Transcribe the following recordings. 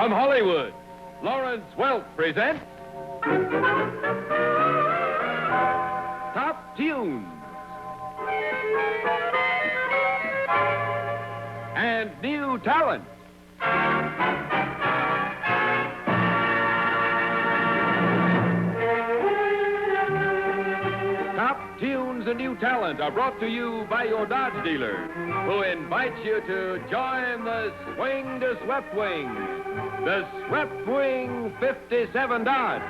From Hollywood, Lawrence Welk presents Top Tunes and New Talent. Top Tunes and New Talent are brought to you by your Dodge dealer, who invites you to join the Swing to Swept Wing, the Swept Wing 57 Dodge.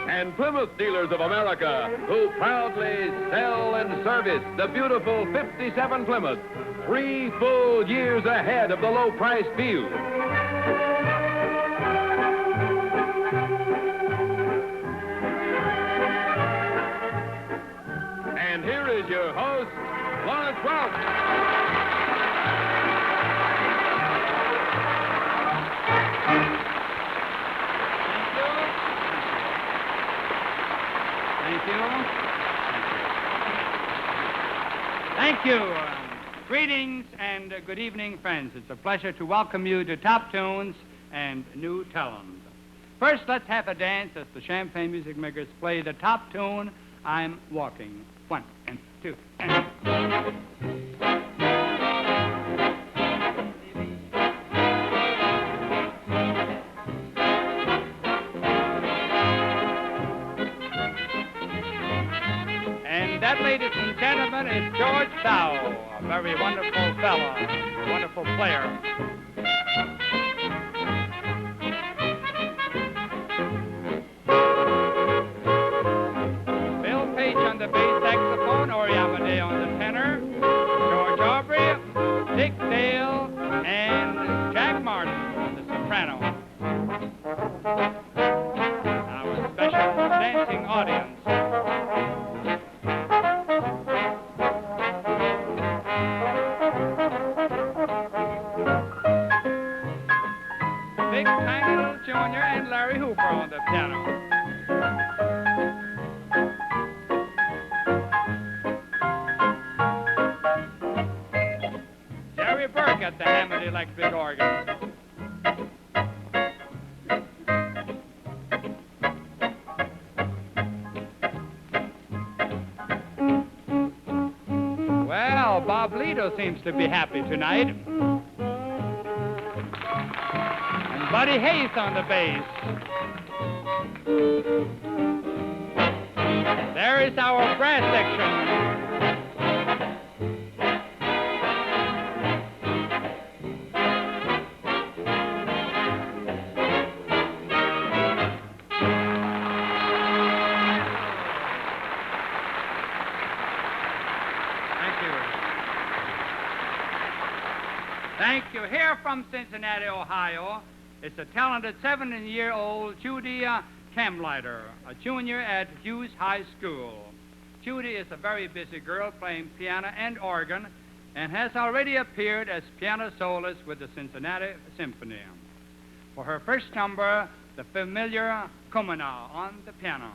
And Plymouth Dealers of America, who proudly sell and service the beautiful 57 Plymouth, 3 full years ahead of the low-priced field. And here is your host, Lawrence Welk. Thank you. Greetings and good evening, friends. It's a pleasure to welcome you to Top Tunes and New Talent. First, let's have a dance as the Champagne Music Makers play the top tune, I'm Walking. 1 and 2 and... That, ladies and gentlemen, is George Dow, a very wonderful fellow, a wonderful player. Bill Page on the bass saxophone, Ori Amadeo on the tenor, George Aubrey, Dick Dale, and Jack Martin on the soprano. Our special dancing audience. Jr. and Larry Hooper on the piano. Jerry Burke at the Hammond electric organ. Well, Bob Lido seems to be happy tonight. Buddy Hayes on the bass. There is our brass section. Thank you. Thank you. Here from Cincinnati, Ohio, it's a talented 17-year-old Judy Camlighter, a junior at Hughes High School. Judy is a very busy girl playing piano and organ and has already appeared as piano soloist with the Cincinnati Symphony. For her first number, the familiar Kumana on the piano.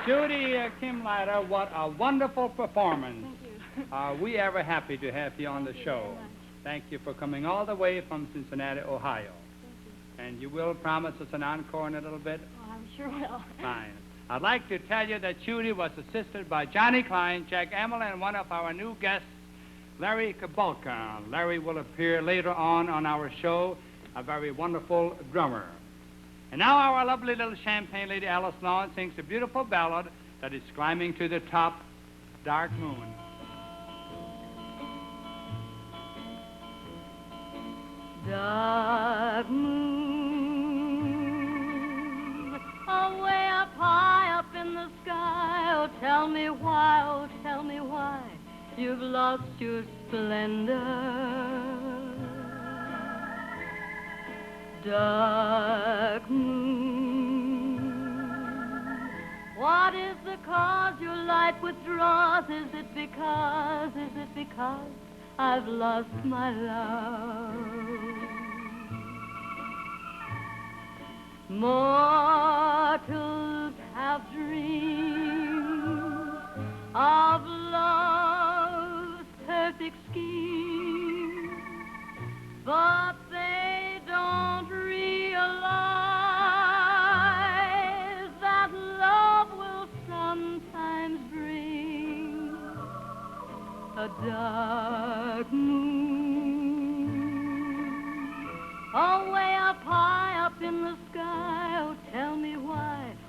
Judy Kimleiter, what a wonderful performance. Thank you. Are we ever happy to have you on the show? Very much. Thank you for coming all the way from Cincinnati, Ohio. Thank you. And you will promise us an encore in a little bit? Oh, I'm sure will. Fine. I'd like to tell you that Judy was assisted by Johnny Klein, Jack Emmel, and one of our new guests, Larry Kabolka. Larry will appear later on our show, a very wonderful drummer. And now our lovely little champagne lady Alice Lawn sings a beautiful ballad that is climbing to the top, Dark Moon. Dark moon, away up high up in the sky. Oh, tell me why you've lost your splendor. Dark moon, what is the cause your light withdraws? Is it because I've lost my love? Mortals have dreams of love's perfect scheme, but they don't realize that love will sometimes bring a dark moon. Away up high up in the sky.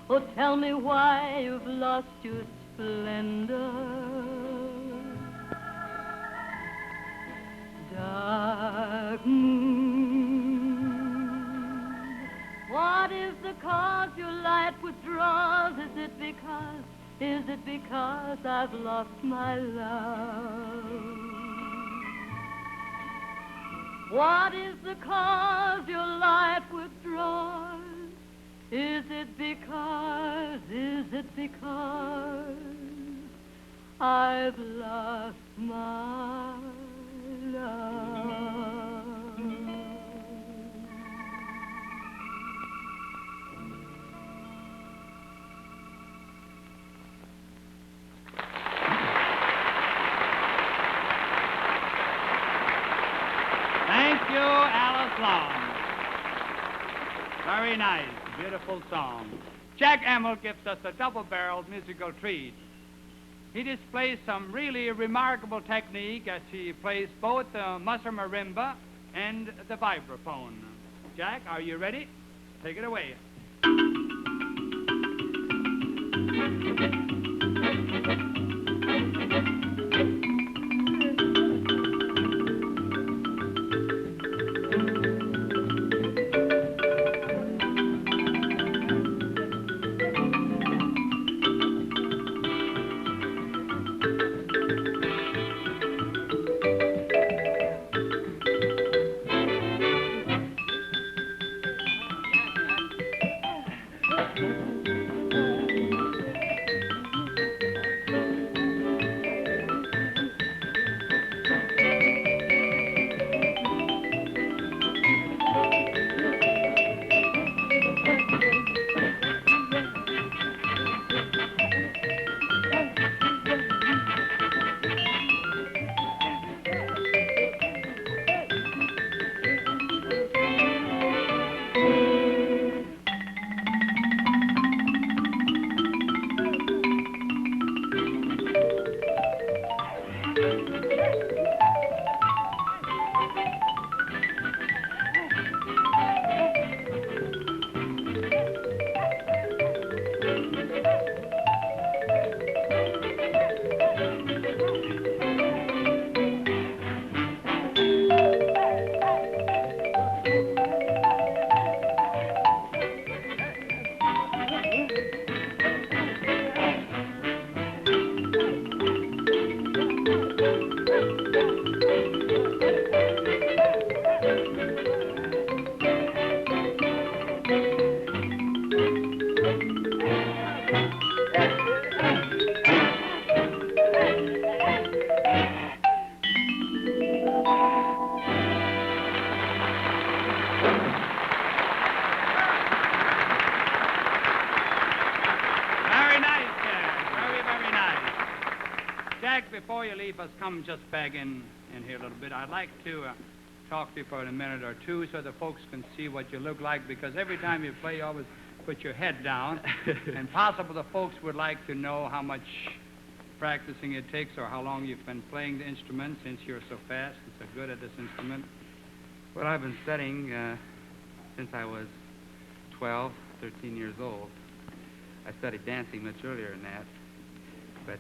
Oh, tell me why you've lost your splendor. Dark moon, what is the cause your light withdraws? Is it because I've lost my love? What is the cause your light withdraws? Is it because I've lost my love? Thank you, Alice Long. Very nice, beautiful song. Jack Emmel gives us a double-barreled musical treat. He displays some really remarkable technique as he plays both the mussar marimba and the vibraphone. Jack, are you ready? Take it away. fact, before you leave us, come just back in here a little bit. I'd like to talk to you for a minute or two so the folks can see what you look like, because every time you play, you always put your head down. And possible the folks would like to know how much practicing it takes or how long you've been playing the instrument since you're so fast and so good at this instrument. Well, I've been studying since I was 12, 13 years old. I studied dancing much earlier than that, but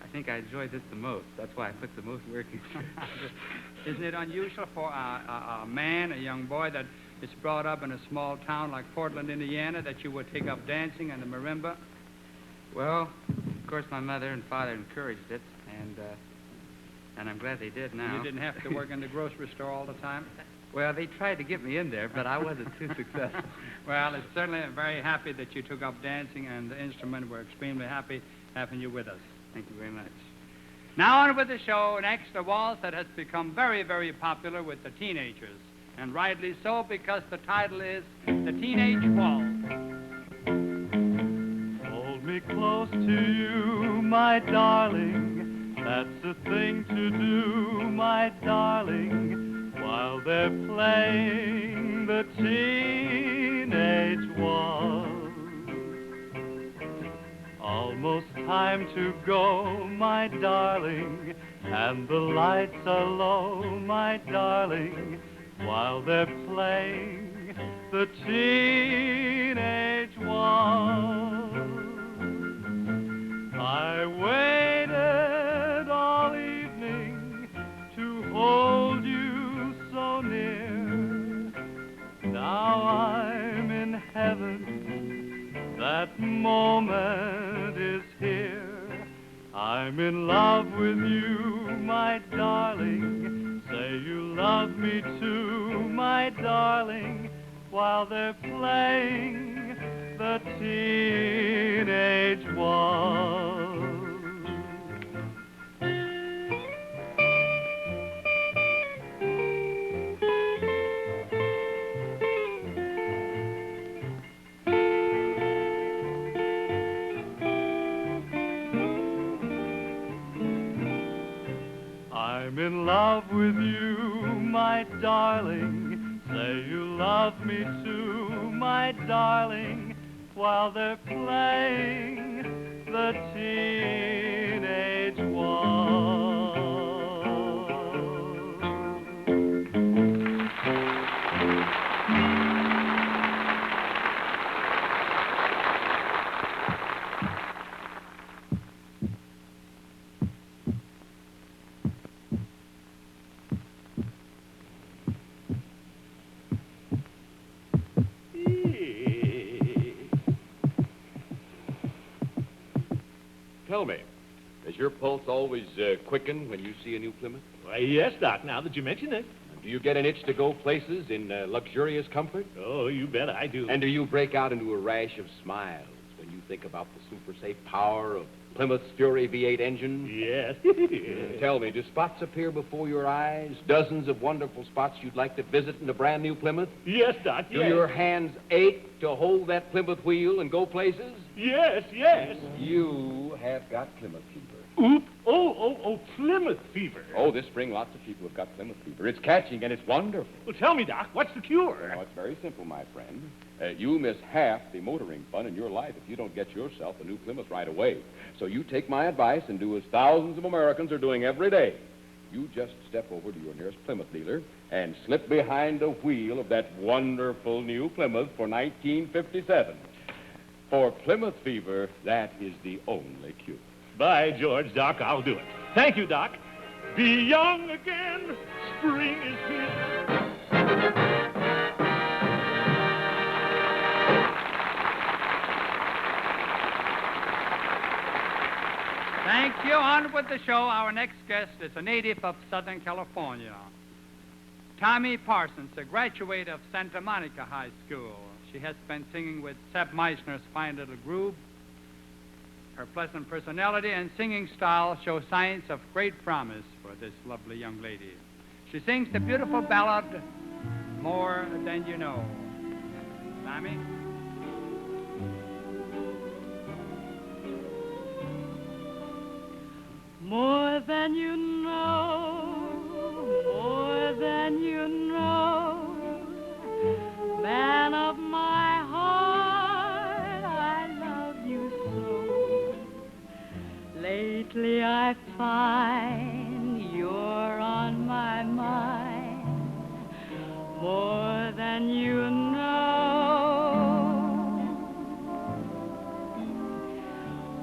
I think I enjoyed this the most. That's why I put the most work into it. Isn't it unusual for a man, a young boy that is brought up in a small town like Portland, Indiana, that you would take up dancing and the marimba? Well, of course, my mother and father encouraged it, and I'm glad they did now. You didn't have to work in the grocery store all the time? Well, they tried to get me in there, but I wasn't too successful. Well, it's certainly very happy that you took up dancing and the instrument. We're extremely happy having you with us. Thank you very much. Now on with the show. Next, a waltz that has become very, very popular with the teenagers, and rightly so, because the title is The Teenage Waltz. Hold me close to you, my darling. That's the thing to do, my darling, while they're playing the teenage waltz. Almost time to go, my darling, and the lights are low, my darling, while they're playing the teenage waltz. I waited all evening to hold you so near. Now I'm in heaven, that moment is here. I'm in love with you, my darling. Say you love me too, my darling, while they're playing the teenage waltz. I'm in love with you, my darling. Say you love me too, my darling, while they're playing the teenage waltz. Tell me, does your pulse always quicken when you see a new Plymouth? Why, yes, Doc, now that you mention it. Do you get an itch to go places in luxurious comfort? Oh, you bet I do. And do you break out into a rash of smiles when you think about the super safe power of Plymouth's Fury V8 engine? Yes. Tell me, do spots appear before your eyes? Dozens of wonderful spots you'd like to visit in a brand new Plymouth? Yes, Doc, yes. Do your hands ache to hold that Plymouth wheel and go places? Yes, yes. You have got Plymouth fever. Oop. Oh, Plymouth fever. Oh, this spring lots of people have got Plymouth fever. It's catching and it's wonderful. Well, tell me, Doc, what's the cure? Well, it's very simple, my friend. You'll miss half the motoring fun in your life if you don't get yourself a new Plymouth right away. So you take my advice and do as thousands of Americans are doing every day. You just step over to your nearest Plymouth dealer and slip behind the wheel of that wonderful new Plymouth for 1957. For Plymouth fever, that is the only cure. By George, Doc, I'll do it. Thank you, Doc. Be young again. Spring is here. Thank you. On with the show. Our next guest is a native of Southern California. Tommy Parsons, a graduate of Santa Monica High School. She has been singing with Sepp Meisner's fine little group. Her pleasant personality and singing style show signs of great promise for this lovely young lady. She sings the beautiful ballad, More Than You Know. Tommy? more than you know, more than you know. Man of my heart, I love you so. Lately I find you're on my mind, more than you know.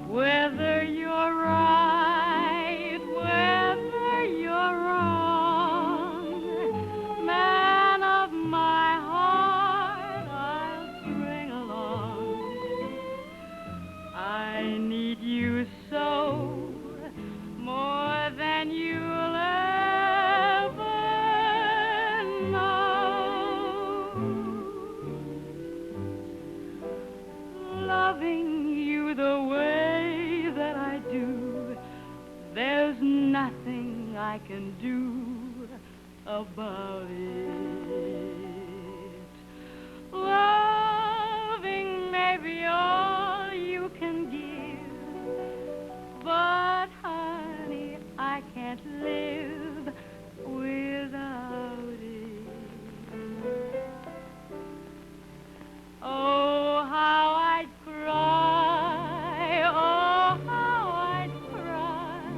Whether you're right, whether you're wrong, man of my heart, I'll string along. I need you so, more than you'll ever know. Loving you the way that I do, there's nothing I can do about it. Loving may be all you can give, but honey, I can't live without it. Oh, how I'd cry, oh, how I'd cry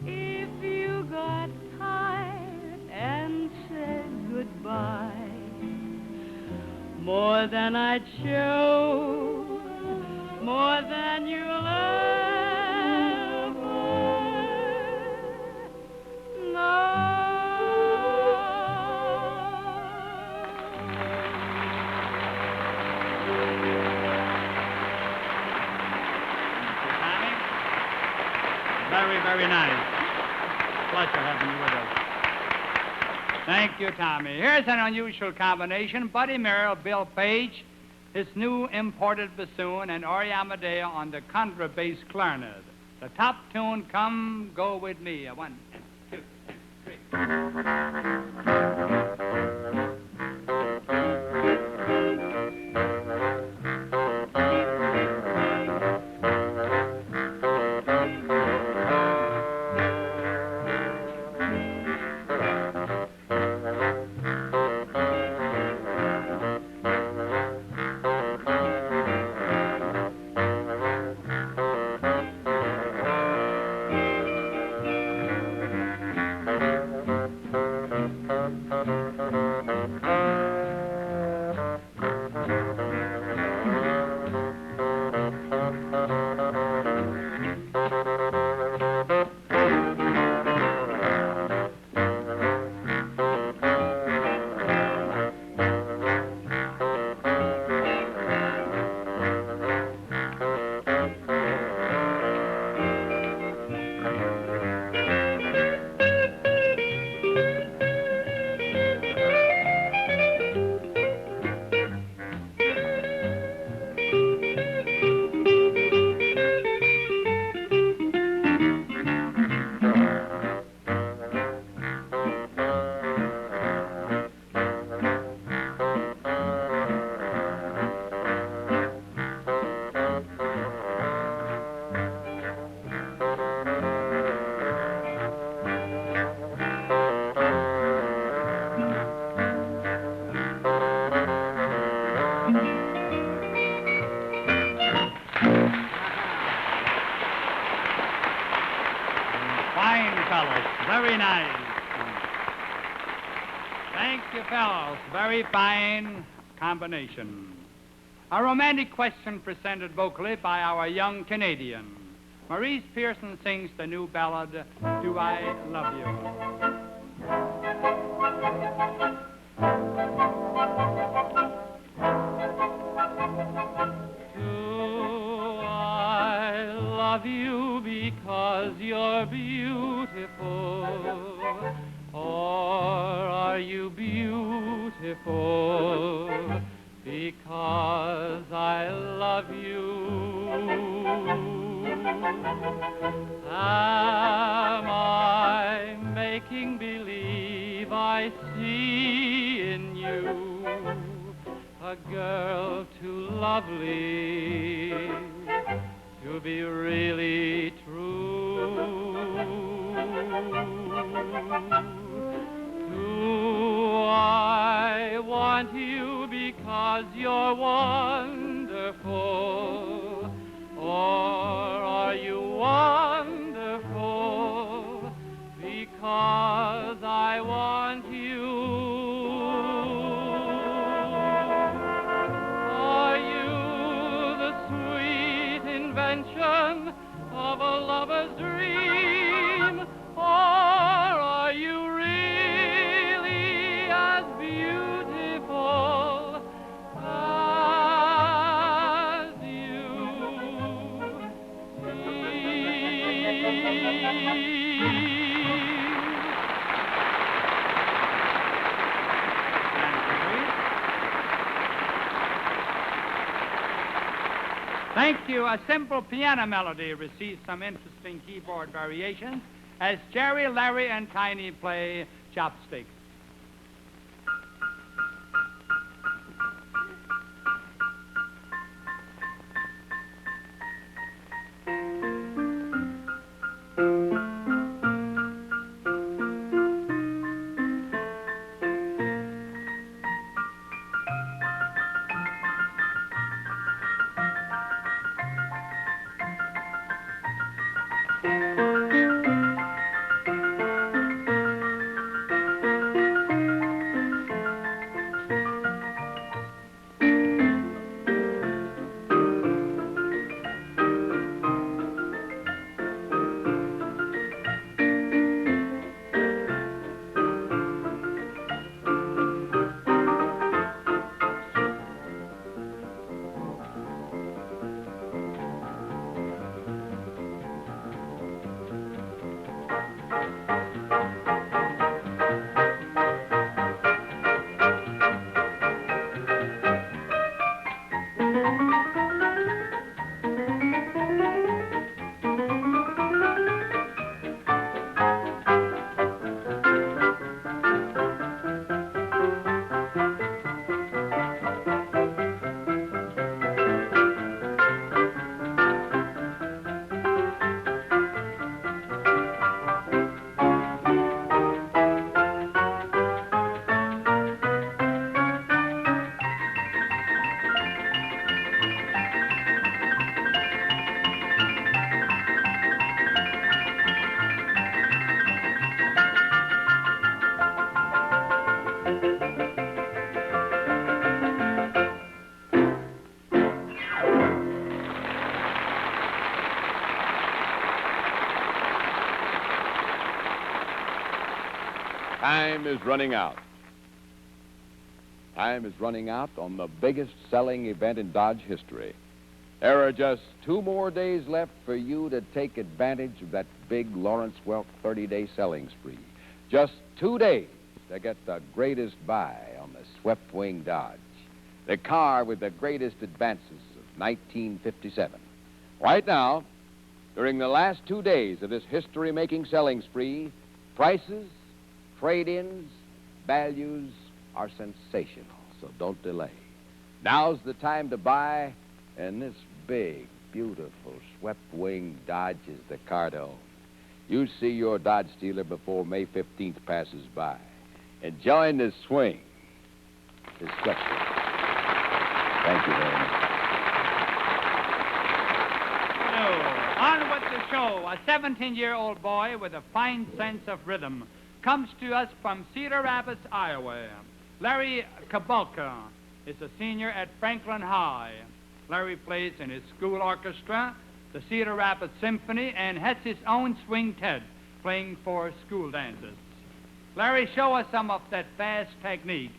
if you got tired and said goodbye. More than I'd show, more than you'll ever know. Very, very nice. Pleasure having you with us. Thank you, Tommy. Here's an unusual combination. Buddy Merrill, Bill Page, his new imported bassoon, and Ori Amadeo on the contrabass clarinet. The top tune, Come Go With Me. A 1, 2, 3. Very nice. Thank you, fellows. Very fine combination. A romantic question presented vocally by our young Canadian. Maurice Pearson sings the new ballad, Do I Love You? Do I love you because you're beautiful? Or are you beautiful because I love you? Am I making believe I see in you a girl too lovely to be really true? invention of a lover's dream? Or are you really as beautiful as you Thank you. A simple piano melody receives some interesting keyboard variations as Jerry, Larry, and Tiny play chopsticks. Time is running out. Time is running out on the biggest selling event in Dodge history. There are just 2 more days left for you to take advantage of that big Lawrence Welk 30-day selling spree. Just 2 days to get the greatest buy on the Swept Wing Dodge, the car with the greatest advances of 1957. Right now, during the last 2 days of this history-making selling spree, prices, trade-ins, values are sensational, so don't delay. Now's the time to buy, and this big, beautiful Swept Wing Dodge is the car to own. You see your Dodge dealer before May 15th passes by, and join the swing. This Swept Wing. Thank you very much. On with the show. A 17-year-old boy with a fine sense of rhythm comes to us from Cedar Rapids, Iowa. Larry Kabalka is a senior at Franklin High. Larry plays in his school orchestra, the Cedar Rapids Symphony, and has his own swing tent playing for school dances. Larry, show us some of that fast technique.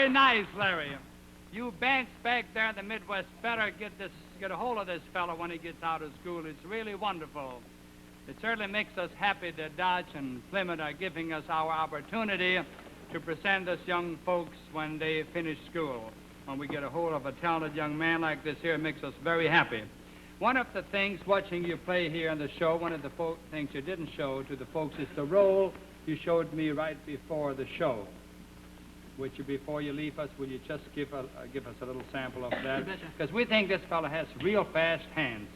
very nice, Larry. You banks back there in the Midwest better get a hold of this fellow when he gets out of school. It's really wonderful. It certainly makes us happy that Dodge and Plymouth are giving us our opportunity to present us young folks when they finish school. When we get a hold of a talented young man like this here, it makes us very happy. One of the things, watching you play here on the show, one of the things you didn't show to the folks is the role you showed me right before the show. Would you, before you leave us, will you just give us a little sample of that? Because we think this fellow has real fast hands.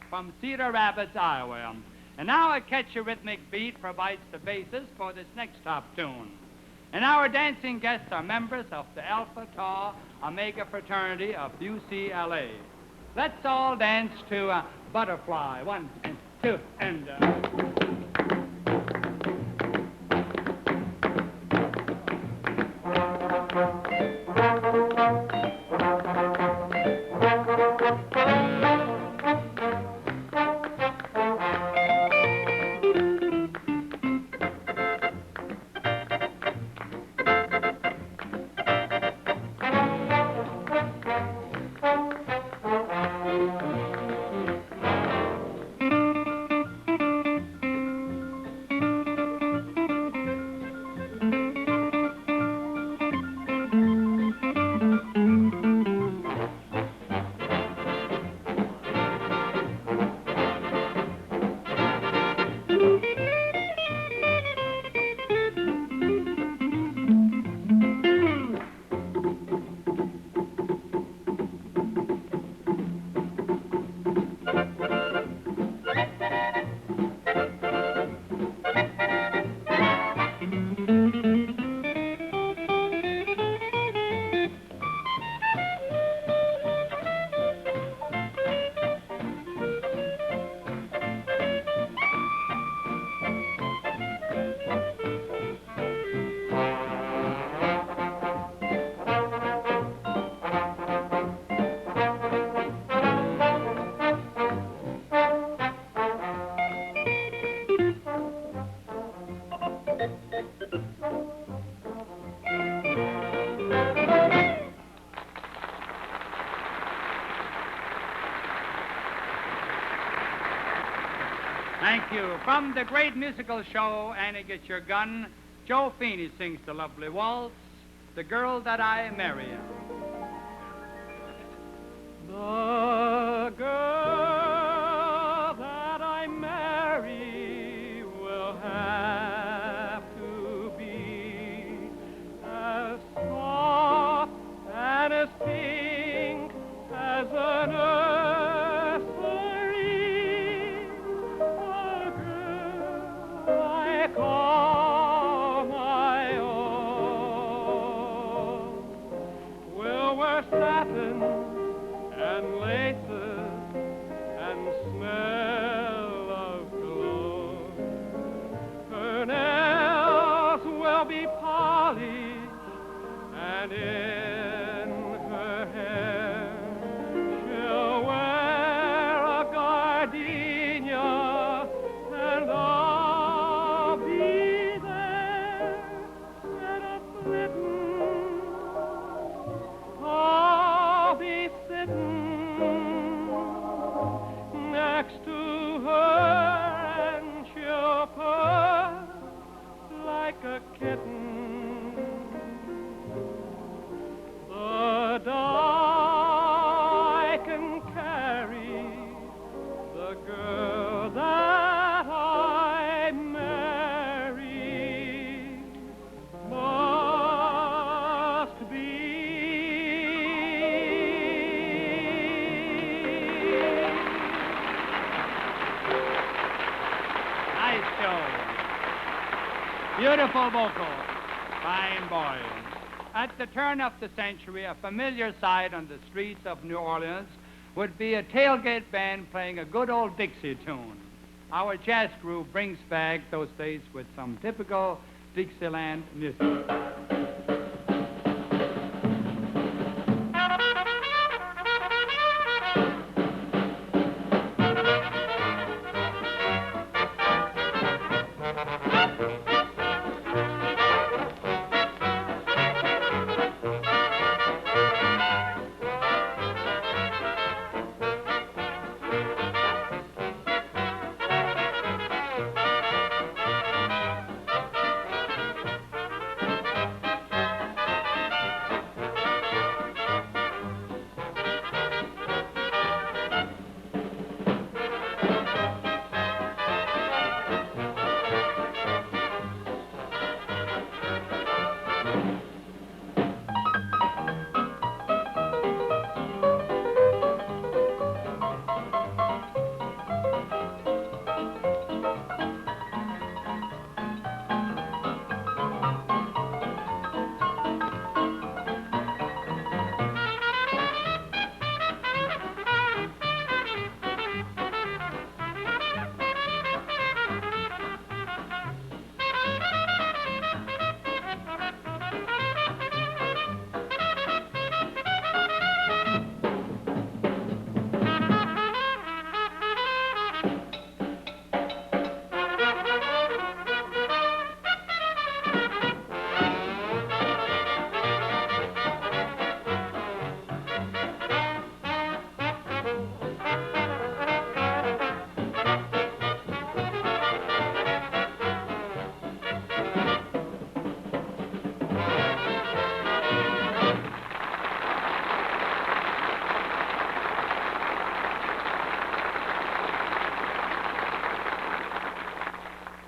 From Cedar Rapids, Iowa. And now a catch-a-rhythmic beat provides the basis for this next top tune. And our dancing guests are members of the Alpha Tau Omega fraternity of UCLA. Let's all dance to Butterfly. 1 and 2 and... Thank you. From the great musical show, Annie Get Your Gun, Joe Feeney sings the lovely waltz, The Girl That I Marry. The girl that I marry will have to be as soft and as pink as a nursery. The girl I call my own will wear satin and laces and smell of cologne. Her nails will be polished, and in her hair she'll wear a gardenia, and I'll be there at a flitting. I'll be sitting next to her, and she'll purr like a kitten. Beautiful vocal. Fine boy. At the turn of the century, a familiar sight on the streets of New Orleans would be a tailgate band playing a good old Dixie tune. Our jazz crew brings back those days with some typical Dixieland music.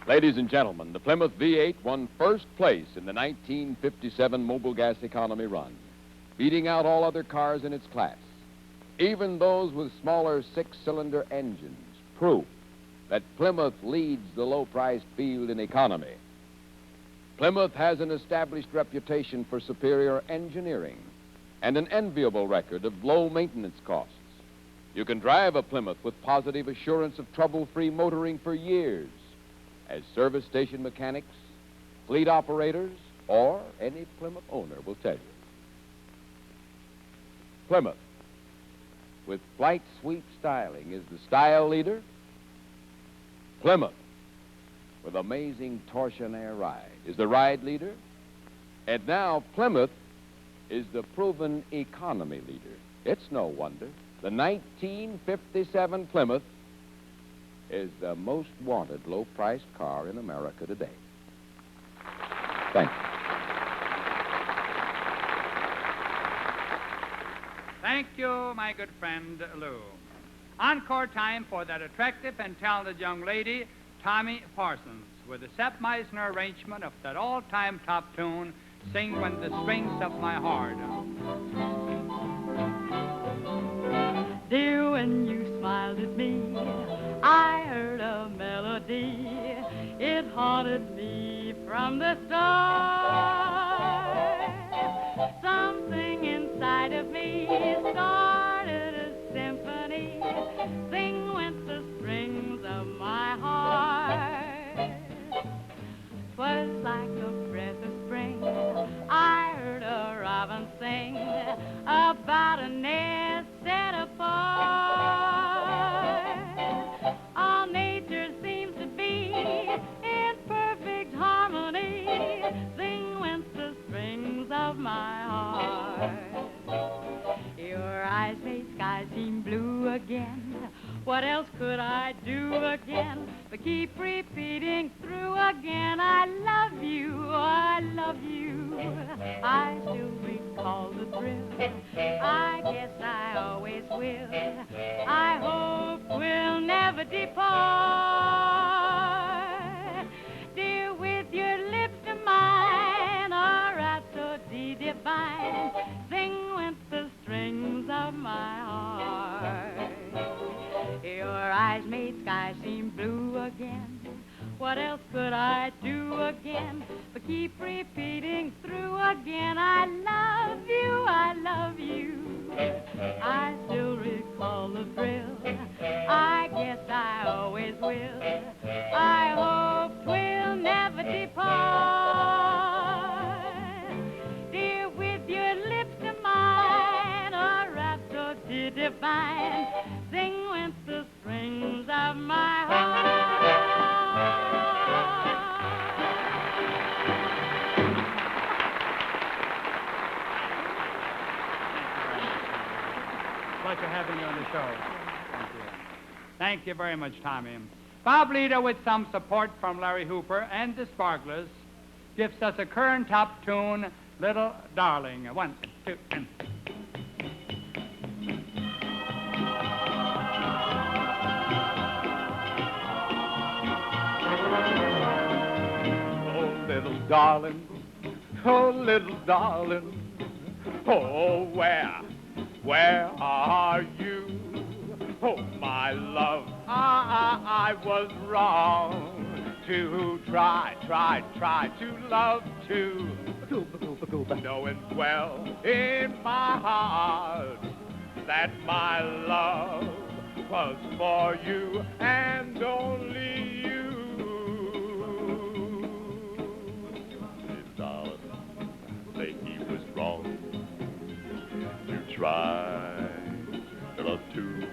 Ladies and gentlemen, the Plymouth V8 won first place in the 1957 Mobile Gas Economy Run, beating out all other cars in its class, even those with smaller six-cylinder engines, proof that Plymouth leads the low-priced field in economy. Plymouth has an established reputation for superior engineering and an enviable record of low maintenance costs. You can drive a Plymouth with positive assurance of trouble-free motoring for years, as service station mechanics, fleet operators, or any Plymouth owner will tell you. Plymouth, with flight sweep styling, is the style leader. Plymouth, with amazing torsionaire ride, is the ride leader. And now Plymouth is the proven economy leader. It's no wonder. The 1957 Plymouth is the most wanted low-priced car in America today. Thank you. Thank you, my good friend Lou. Encore time for that attractive and talented young lady, Tommy Parsons, with the Sepp Meisner arrangement of that all-time top tune, Sing When the Strings of My Heart. Dear, when you smiled at me, I heard a melody. It haunted me from the start. Something inside of me started a symphony. Sing went the strings of my heart. 'Twas like a breath of spring. I heard a robin sing about a nest set apart. All nature seems to be in perfect harmony. Sing went the strings of my heart. Your eyes made skies seem blue again. What else could I do again but keep repeating through again? I love you, I love you. I still recall the thrill. I guess I always will. I hope we'll never depart. Dear, with your lips to mine, a rhapsody divine. Sing with the strings of my heart. Your eyes made skies seem blue again. What else could I do again keep repeating through again. I love you, I love you. I still recall the thrill. I guess I always will. I hope we'll never depart. Dear, with your lips to mine, a rhapsody divine. Sing with the strings of my heart. Pleasure having you on the show. Thank you. Thank you very much, Tommy. Bob Leader, with some support from Larry Hooper and the Sparklers, gives us a current top tune, Little Darling. 1, 2, and... Oh, little darling, oh, little darling, oh, where are you? Oh, my love, I was wrong to try to love too. Knowing well in my heart that my love was for you and only you. Darling, say he was wrong to try to love too.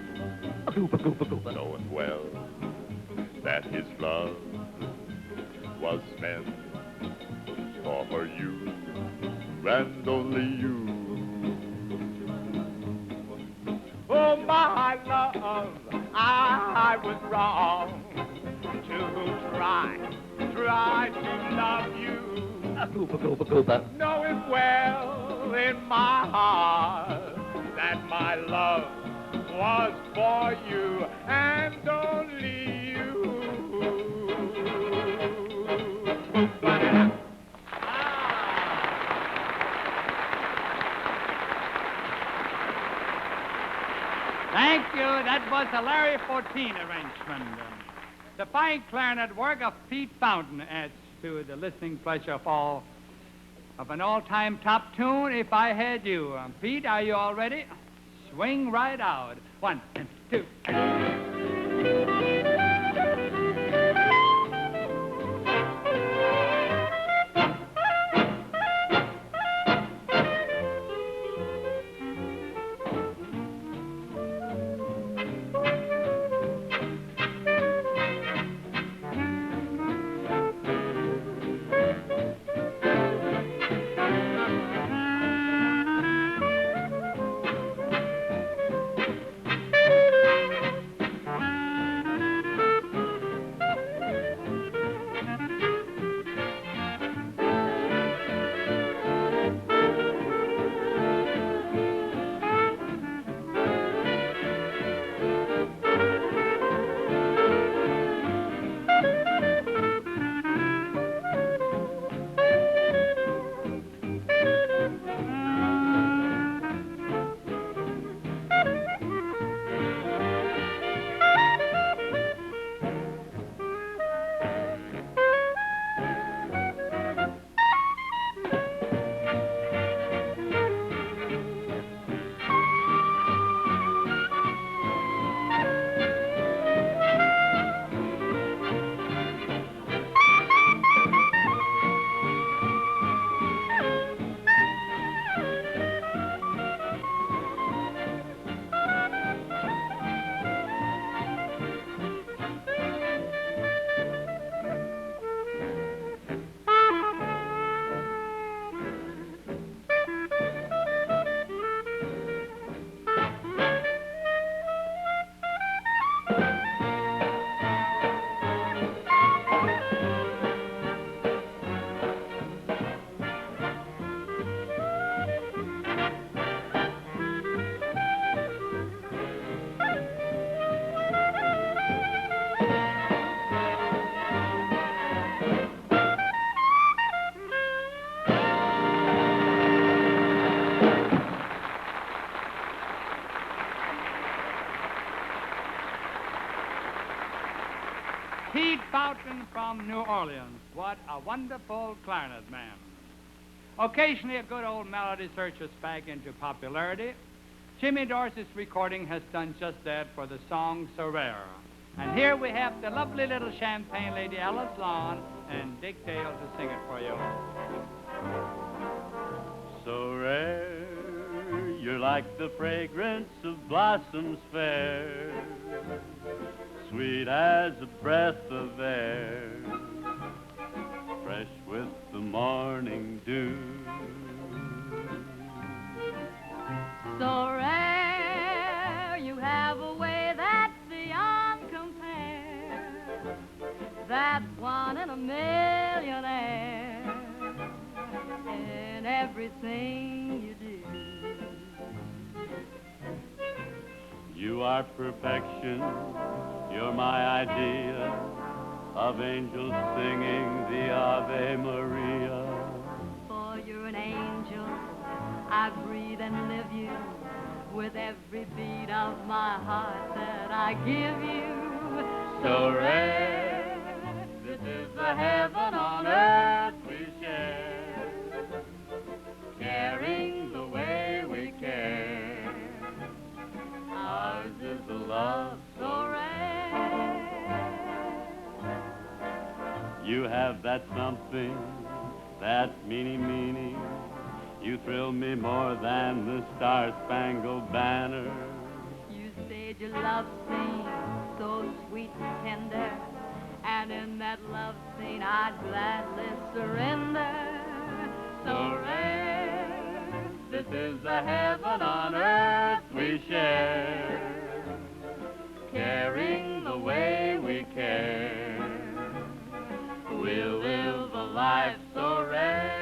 Knowing well that his love was meant for you and only you. Oh, my love, I was wrong to try to love you. Knowing well in my heart that my love was for you and only you. Thank you. That was a Larry 14 arrangement. The fine clarinet work of Pete Fountain adds to the listening pleasure of an all-time top tune, If I Had You. Pete, are you all ready? Swing right out. 1 and 2. from New Orleans. What a wonderful clarinet man. Occasionally, a good old melody surges back into popularity. Jimmy Dorsey's recording has done just that for the song So Rare. And here we have the lovely little champagne lady Alice Lawn and Dick Dale to sing it for you. So rare, you're like the fragrance of blossoms fair, sweet as a breath of air, fresh with the morning dew. So rare, you have a way that's beyond compare, that one in a millionaire in everything you do. You are perfection, you're my idea of angels singing the Ave Maria. For you're an angel, I breathe and live you with every beat of my heart that I give you. So rare, this is the heaven on earth we share, caring the way we care. Ours is a love so rare. You have that something, that meaning. You thrill me more than the Star-Spangled Banner. You said your love scene so sweet and tender, and in that love scene I'd gladly surrender. So rare, This is the heaven on earth we share, caring the way we care. We'll live a life so rare.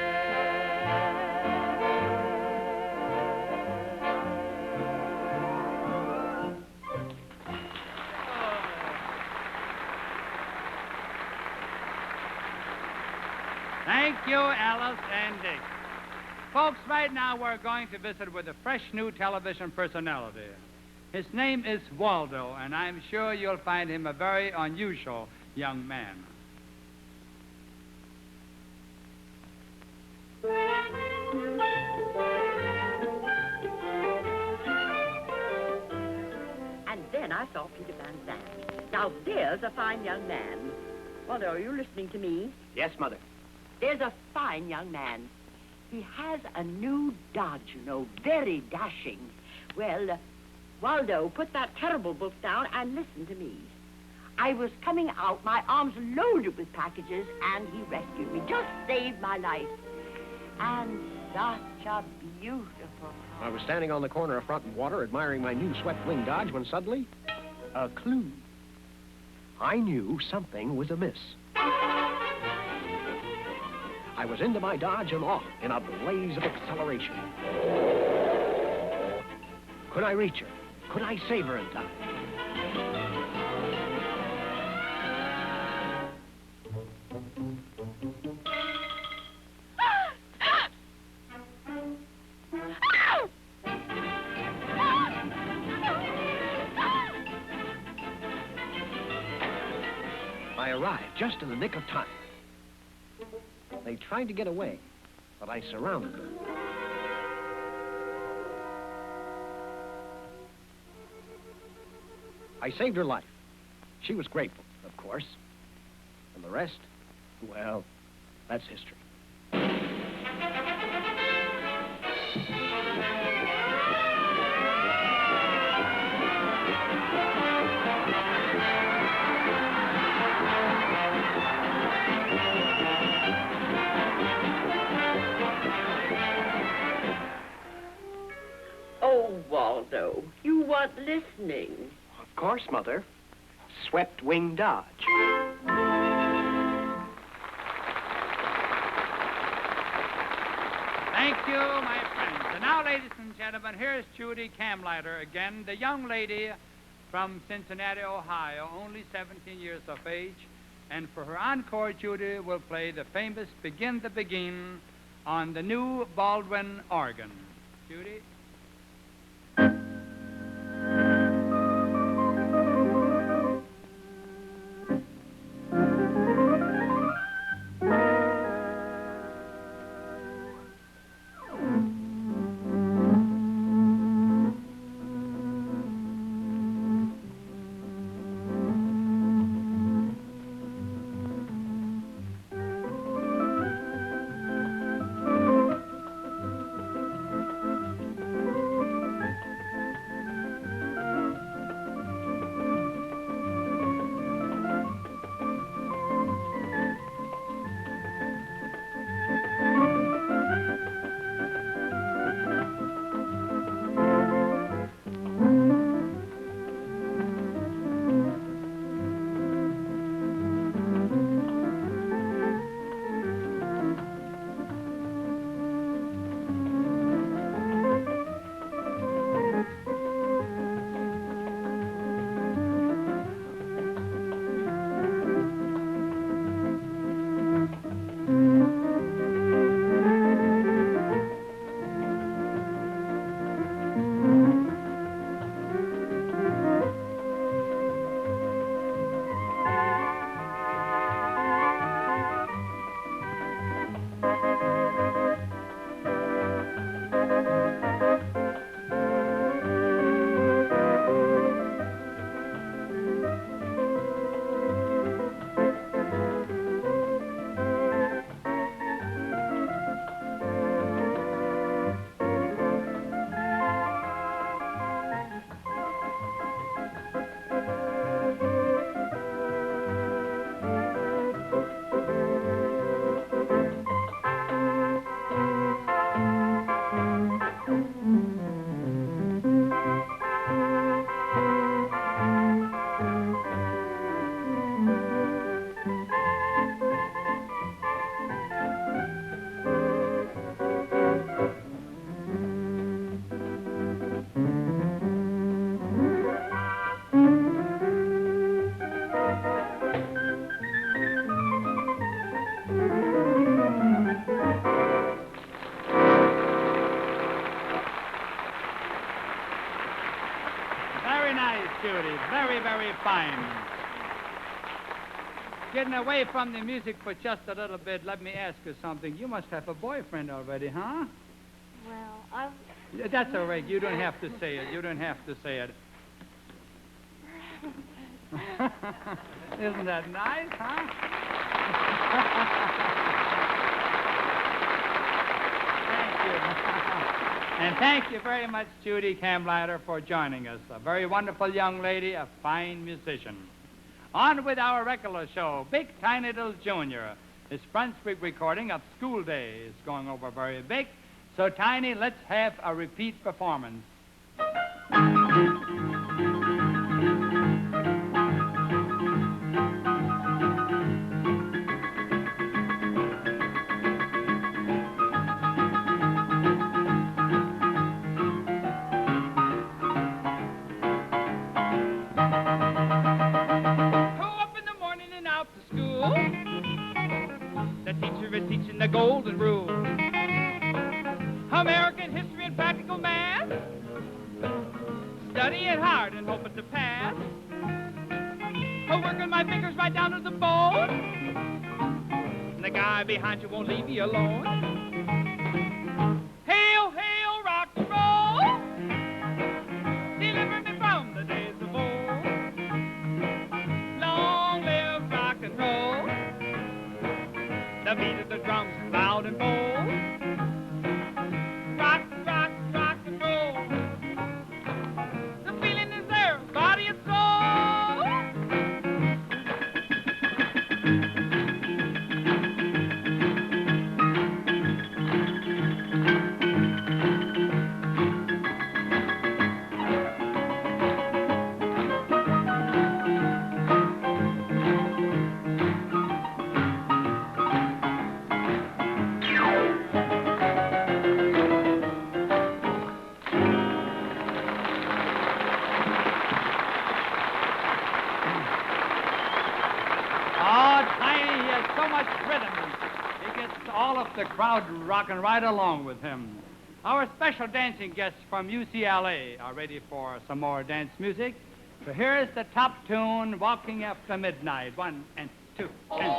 Thank you, Alice and Dick. Folks, right now we're going to visit with a fresh new television personality. His name is Waldo, and I'm sure you'll find him a very unusual young man. And then I saw Peter Van Zandt. Now, there's a fine young man. Waldo, are you listening to me? Yes, Mother. There's a fine young man. He has a new Dodge, you know, very dashing. Well, Waldo, put that terrible book down and listen to me. I was coming out, my arms loaded with packages, and he rescued me, just saved my life. And such a beautiful... I was standing on the corner of Front and Water admiring my new swept-wing Dodge when suddenly, a clue. I knew something was amiss. I was into my Dodge and off in a blaze of acceleration. Could I reach her? Could I save her in time? I arrived just in the nick of time. They tried to get away, but I surrounded them. I saved her life. She was grateful, of course. And the rest, well, that's history. Oh, Waldo, you weren't listening. Of course, Mother. Swept-wing Dodge. Thank you, my friends. And now, ladies and gentlemen, here's Judy Camlighter again, the young lady from Cincinnati, Ohio, only 17 years of age. And for her encore, Judy will play the famous Begin the Begin on the new Baldwin organ. Judy? fine. Getting away from the music for just a little bit, let me ask you something. You must have a boyfriend already, huh? Well, I've... That's all right. You don't have to say it. You don't have to say it. Isn't that nice, huh? Thank you. And thank you very much, Judy Camblighter, for joining us. A very wonderful young lady, a fine musician. On with our regular show, Big Tiny Little Junior. This Brunswick recording of School Day is going over very big. So, Tiny, let's have a repeat performance. The golden rule. American history and practical math. Studying hard and hoping to pass. Working my fingers right down to the bone. And the guy behind you won't leave you alone. Hail, hail, rock and roll. Deliver me from the days of old. Long live rock and roll. The beat of the drums is loud and bold. Rock, rock, rock and roll. The feeling is there, body and soul. The crowd rocking right along with him. Our special dancing guests from UCLA are ready for some more dance music. So here is the top tune, Walking After Midnight. 1 and 2 and...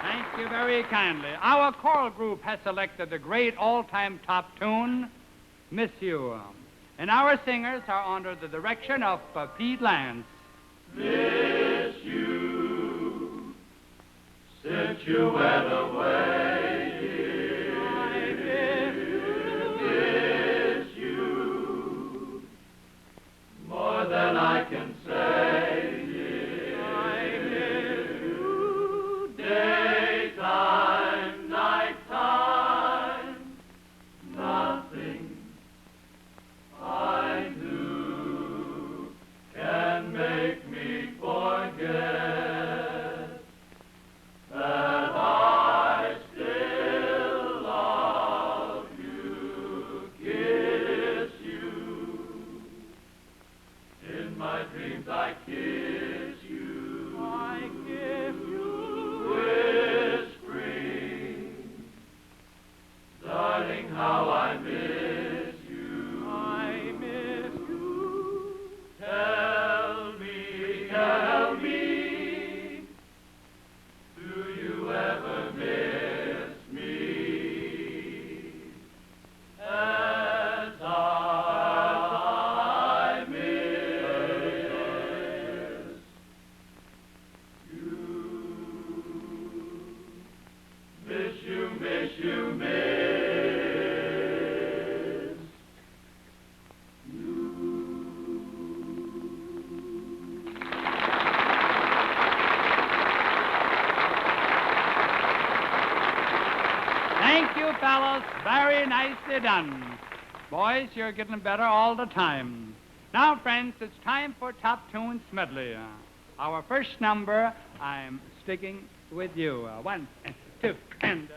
Thank you very kindly. Our choral group has selected the great all-time top tune, Miss You. And our singers are under the direction of Pete Lance. Miss you, since you went away, dear. I miss you more than I can say, dear. I miss you, dear. Yes, very nicely done. Boys, you're getting better all the time. Now, friends, it's time for Top Tunes Medley. Our first number, I'm Sticking With You. 1 and 2 and...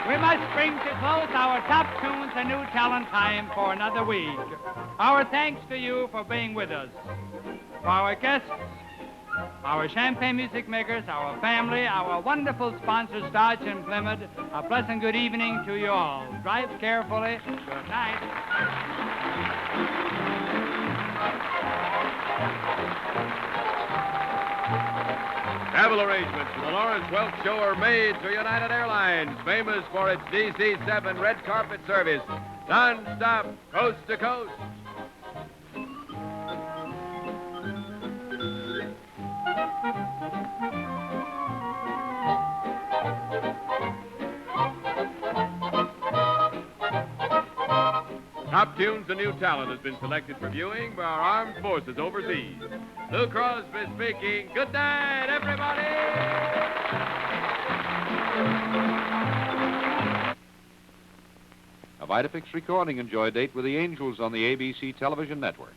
We must bring to close our Top Tunes and New Talent time for another week. Our thanks to you for being with us. For our guests, our champagne music makers, our family, our wonderful sponsors, Dodge and Plymouth, a pleasant good evening to you all. Drive carefully. Good night. Travel arrangements for the Lawrence Welk Show are made through United Airlines, famous for its DC-7 red carpet service, non-stop, coast to coast. Top Tunes, a new talent, has been selected for viewing by our armed forces overseas. Lou Crosby speaking. Good night, everybody! A Vitafix recording enjoy date with the Angels on the ABC television network.